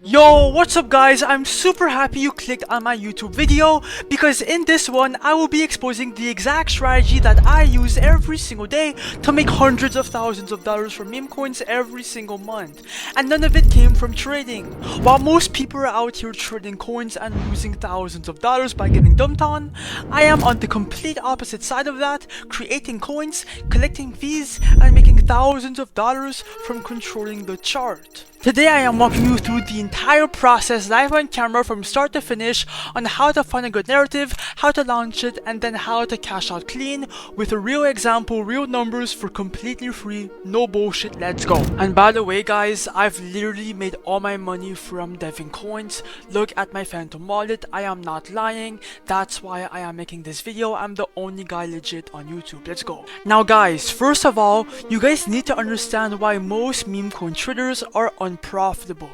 Yo, what's up guys? I'm super happy you clicked on my YouTube video because in this one I will be exposing the exact strategy that I use every single day to make hundreds of thousands of dollars from meme coins every single month. And none of it came from trading. While most people are out here trading coins and losing thousands of dollars by getting dumped on, I am on the complete opposite side of that, creating coins, collecting fees, and making thousands of dollars from controlling the chart. Today I am walking you through the entire process live on camera from start to finish on how to find a good narrative, how to launch it, and then how to cash out clean with a real example, real numbers for completely free, no bullshit, let's go. And by the way guys, I've literally made all my money from deving coins. Look at my Phantom wallet, I am not lying, that's why I am making this video. I'm the only guy legit on YouTube, let's go. Now guys, first of all, you guys need to understand why most meme coin traders are unprofitable.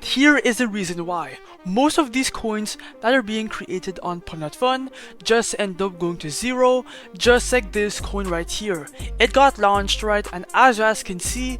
Here is the reason why. Most of these coins that are being created on Pump.Fun just end up going to zero, just like this coin right here. It got launched, right, and as you guys can see,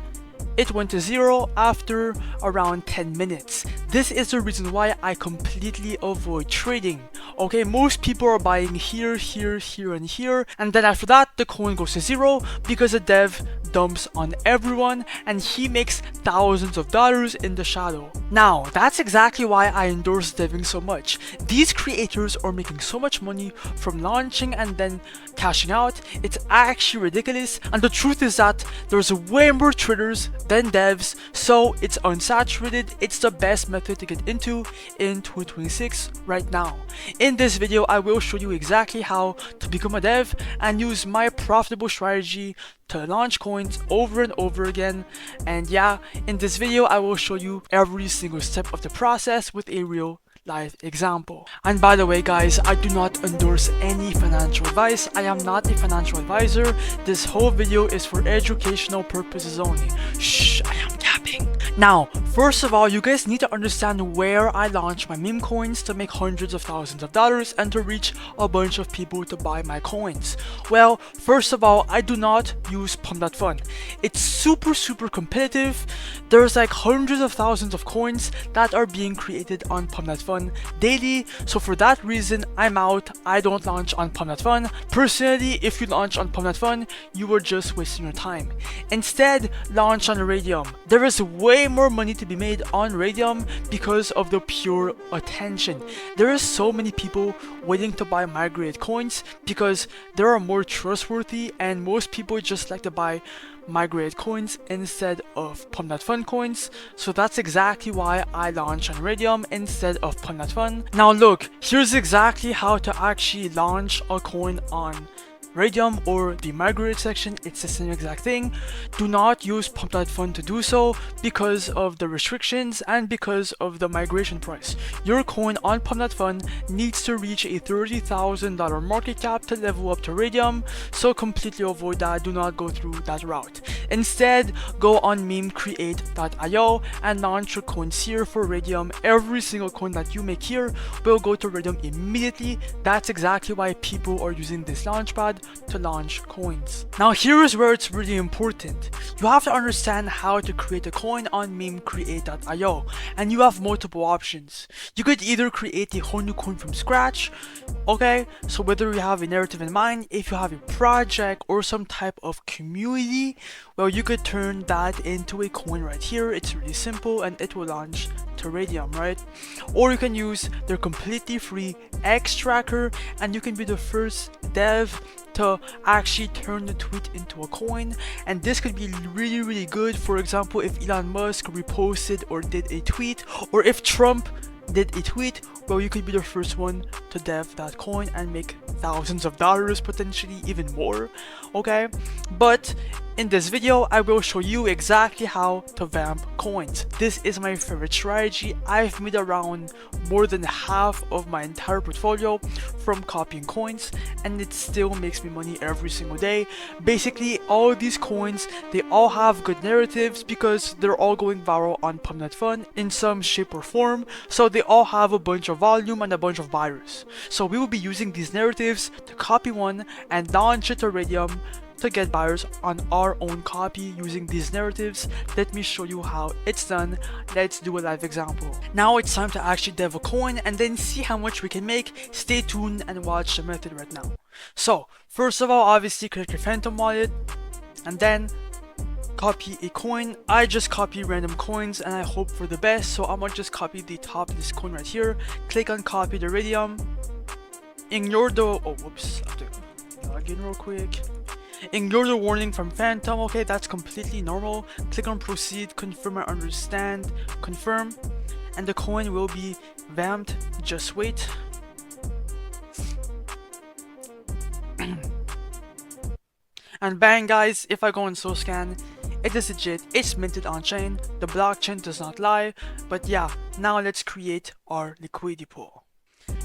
it went to zero after around 10 minutes. This is the reason why I completely avoid trading. Okay, most people are buying here, here, here, and here, and then after that the coin goes to zero because the dev dumps on everyone and he makes thousands of dollars in the shadow. Now, that's exactly why I endorse deving so much. These creators are making so much money from launching and then cashing out. It's actually ridiculous, and the truth is that there's way more traders than devs, so it's unsaturated. It's the best method to get into in 2026 right now. In this video, I will show you exactly how to become a dev and use my profitable strategy to launch coins over and over again. And yeah, in this video I will show you every single step of the process with a real live example. And by the way guys, I do not endorse any financial advice. I am not a financial advisor. This whole video is for educational purposes only. Shh, I am capping. Now, first of all, you guys need to understand where I launch my meme coins to make hundreds of thousands of dollars and to reach a bunch of people to buy my coins. Well, first of all, I do not use Pump.Fun. It's super competitive. There's like hundreds of thousands of coins that are being created on Pump.Fun daily, so for that reason I'm out. I don't launch on Pump.Fun. Personally, if you launch on Pump.Fun, you are just wasting your time. Instead, launch on Raydium. There is way more money to be made on Raydium because of the pure attention. There are so many people waiting to buy migrated coins because they are more trustworthy, and most people just like to buy migrated coins instead of Pump.Fun coins. So that's exactly why I launch on Raydium instead of Pump.Fun. Now look, here's exactly how to actually launch a coin on Raydium or the migrated section. It's the same exact thing. Do not use Pump.Fun to do so because of the restrictions and because of the migration price. Your coin on Pump.Fun needs to reach a $30,000 market cap to level up to Raydium, so completely avoid that. Do not go through that route. Instead, go on memecreate.io and launch your coins here for Raydium. Every single coin that you make here will go to Raydium immediately. That's exactly why people are using this launchpad to launch coins. Now here is where it's really important. You have to understand how to create a coin on memecreate.io, and you have multiple options. You could either create a whole new coin from scratch, okay, so whether you have a narrative in mind, if you have a project or some type of community, well, you could turn that into a coin right here. It's really simple and it will launch to Raydium, right? Or you can use their completely free X tracker and you can be the first dev to actually turn the tweet into a coin, and this could be really good. For example, if Elon Musk reposted or did a tweet, or if Trump did a tweet, well, you could be the first one to dev that coin and make thousands of dollars, potentially even more, okay? But in this video, I will show you exactly how to vamp coins. This is my favorite strategy. I've made around more than half of my entire portfolio from copying coins, and it still makes me money every single day. Basically, all these coins, they all have good narratives because they're all going viral on Pump.Fun in some shape or form, so they all have a bunch of volume and a bunch of buyers. So we will be using these narratives to copy one and launch it to Raydium to get buyers on our own copy using these narratives. Let me show you how it's done. Let's do a live example. Now it's time to actually dev a coin and then see how much we can make. Stay tuned and watch the method right now. So first of all, obviously click your Phantom wallet and then copy a coin. I just copy random coins and I hope for the best, so I'm gonna just copy the top of this coin right here. Click on copy the Raydium. Ignore the whoops, I have to log in real quick. Ignore the warning from Phantom. Okay, that's completely normal. Click on proceed, confirm I understand, confirm, and the coin will be vamped. Just wait. And bang guys, if I go on SoScan, it is legit, it's minted on chain, the blockchain does not lie. But yeah, now let's create our liquidity pool.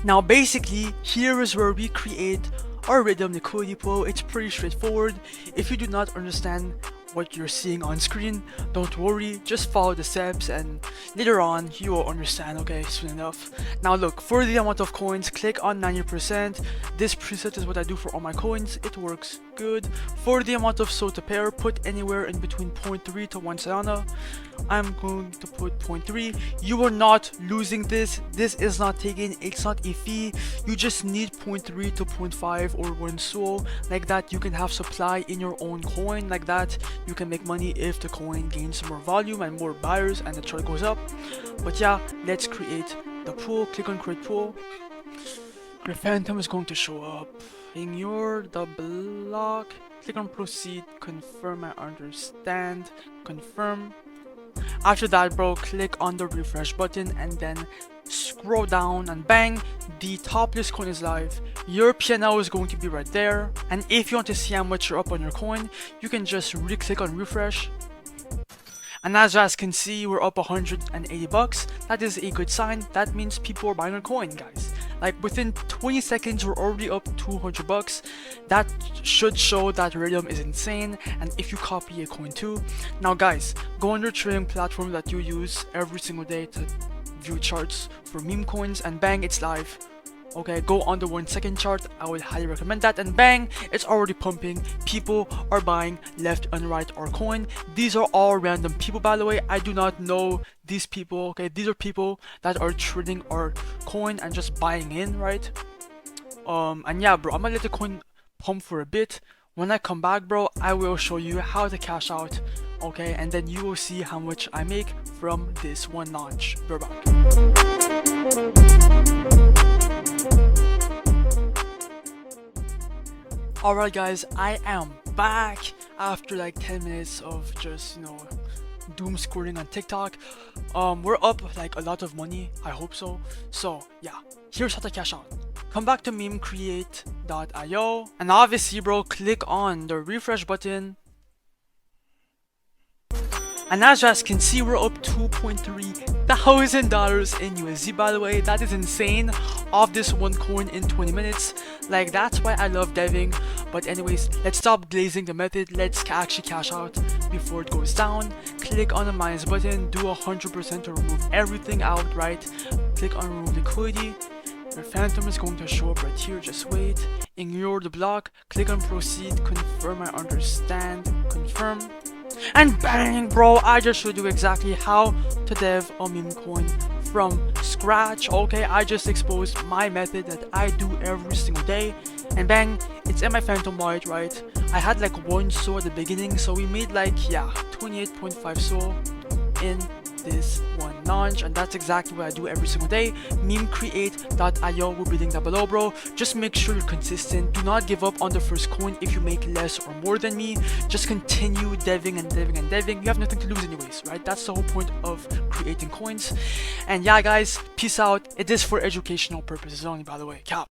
Now basically, here is where we create our Raydium liquidity pool. It's pretty straightforward. If you do not understand what you're seeing on screen, don't worry, just follow the steps and later on you will understand, okay, soon enough. Now look, for the amount of coins, click on 90%. This preset is what I do for all my coins, it works good. For the amount of SOL to pair, put anywhere in between 0.3 to 1 Solana. I'm going to put 0.3. You are not losing this is not taken, it's not a fee. You just need 0.3 to 0.5 or 1 SOL. Like that you can have supply in your own coin. Like that you can make money if the coin gains more volume and more buyers and the chart goes up. But yeah, let's create the pool. Click on create pool. Your Phantom is going to show up. Ignore the block. Click on proceed, confirm I understand, confirm. After that bro, click on the refresh button and then scroll down and bang, the top list coin is live. Your P&L is going to be right there, and if you want to see how much you're up on your coin, you can just click on refresh. And as you guys can see, we're up 180 bucks. That is a good sign. That means people are buying our coin, guys. Like within 20 seconds, we're already up 200 bucks. That should show that Raydium is insane. And if you copy a coin too. Now guys, go on your trading platform that you use every single day to view charts for meme coins and bang, it's live. Okay, go on the 1 second chart, I would highly recommend that, and bang, it's already pumping. People are buying left and right our coin. These are all random people, by the way. I do not know these people. Okay, these are people that are trading our coin and just buying in, right? And yeah bro, I'm gonna let the coin pump for a bit. When I come back bro, I will show you how to cash out. Okay, and then you will see how much I make from this one launch. We're back. Alright guys, I am back after like 10 minutes of just, you know, doom scrolling on TikTok. We're up like a lot of money, I hope so. So yeah, here's how to cash out. Come back to memecreate.io and obviously bro, click on the refresh button. And as you guys can see, we're up $2.3 thousand in USD, by the way. That is insane, off this one coin in 20 minutes. Like, that's why I love deving. But anyways, let's stop glazing the method. Let's actually cash out before it goes down. Click on the minus button, do 100% to remove everything out, right? Click on remove liquidity. Your Phantom is going to show up right here, just wait. Ignore the block, click on proceed, confirm I understand, confirm. And bang bro, I just showed you exactly how to dev a meme coin from scratch. Okay, I just exposed my method that I do every single day, and bang, it's in my Phantom wallet, right? I had like 1 SOL at the beginning, so we made like, yeah, 28.5 SOL in this one launch, and that's exactly what I do every single day. Memecreate.io will be linked down below bro. Just make sure you're consistent, do not give up on the first coin if you make less or more than me. Just continue deving and deving and deving. You have nothing to lose anyways, right? That's the whole point of creating coins. And yeah guys, peace out. It is for educational purposes only, by the way. Cap.